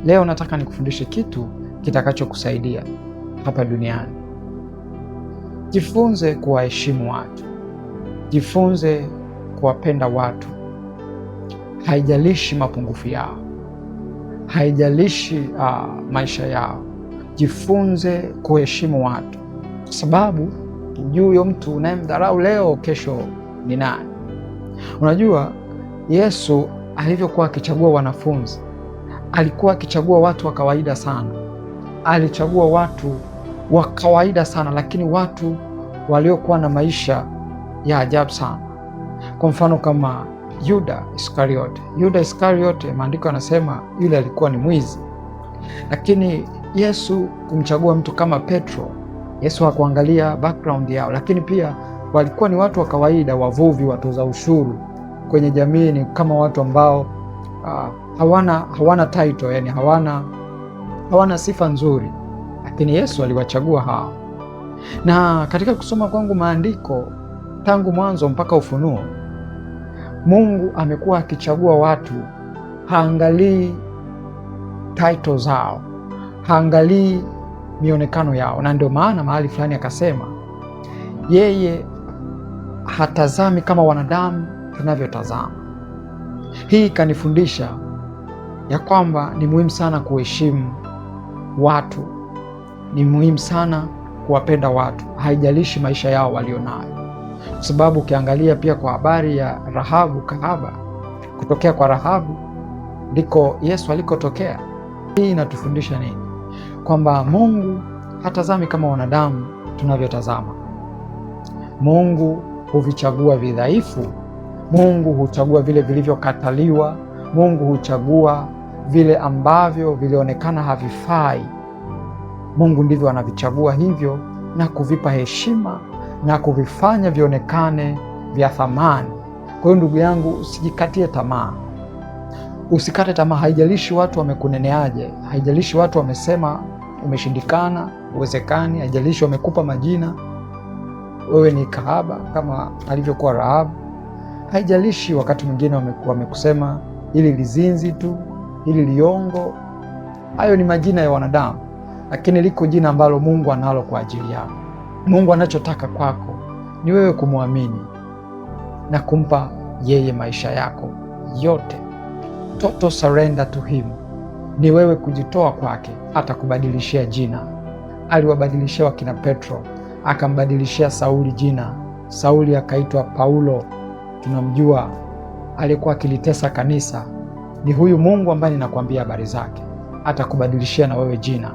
Leo nataka nikufundishe kitu kitakachokusaidia hapa duniani. Jifunze kuwaheshimu watu, jifunze kuwapenda watu, haijalishi mapungufu yao, haijalishi maisha yao. Jifunze kuheshimu watu, kwa sababu hujui huyo mtu unayemdharau leo, kesho ni nani. Unajua, Yesu alivyokuwa akichagua wanafunzi, alikuwa akichagua watu wa kawaida sana. Alichagua watu wa kawaida sana, lakini watu waliokuwa na maisha ya ajabu sana. Kwa mfano kama Yuda Iskariote. Yuda Iskariote, maandiko yanasema yule alikuwa ni mwizi, lakini Yesu kumchagua mtu kama Petro, Yesu hakuangalia background yao, lakini pia walikuwa ni watu wa kawaida, wavuvi, watoza ushuru kwenye jamii, ni kama watu ambao hawana title, yani hawana sifa nzuri, lakini Yesu aliwachagua hao. Na katika kusoma kwangu maandiko tangu mwanzo mpaka Ufunuo, Mungu amekuwa akichagua watu, haangalii title zao, haangalii mionekano yao. Na ndio maana mahali fulani akasema yeye hatazami kama wanadamu tunavyotazama. Hii ikanifundisha ya kwamba ni muhimu sana kuheshimu watu, ni muhimu sana kuwapenda watu, haijalishi maisha yao walionayo. Kwa sababu ukiangalia pia kwa habari ya Rahabu kahaba, kutokea kwa Rahabu ndiko Yesu alikotokea. Hii inatufundisha nini? Kwamba Mungu hatazami kama wanadamu tunavyotazama. Mungu huvichagua vidhaifu, Mungu huchagua vile vilivyokataliwa, Mungu huchagua vile ambavyo vilionekana havifai. Mungu ndivyo anavichagua hivyo na kuvipa heshima na kuvifanya vionekane vya thamani. Kwa hiyo ndugu yangu, usijikatie tamaa, usikate tamaa. Haijalishi watu wamekuneneaje, haijalishi watu wamesema umeshindikana, uwezekani, haijalishi wamekupa majina, wewe ni kahaba kama alivyokuwa Rahabu, haijalishi wakati mwingine wamekusema hili lizinzi tu, hili liongo. Hayo ni majina ya wanadamu, lakini liko jina ambalo Mungu analo kwa ajili yako. Mungu anachotaka kwako ni wewe kumwamini na kumpa yeye maisha yako yote. Total surrender to him. Ni wewe kujitoa kwake, atakubadilishia jina. Aliwabadilishia wakina Petro, akambadilishia Sauli jina. Sauli akaitwa Paulo, tunamjua, alikuwa akilitesa kanisa. Ni huyu Mungu ambaye ninakwambia habari zake, atakubadilishia na wewe jina.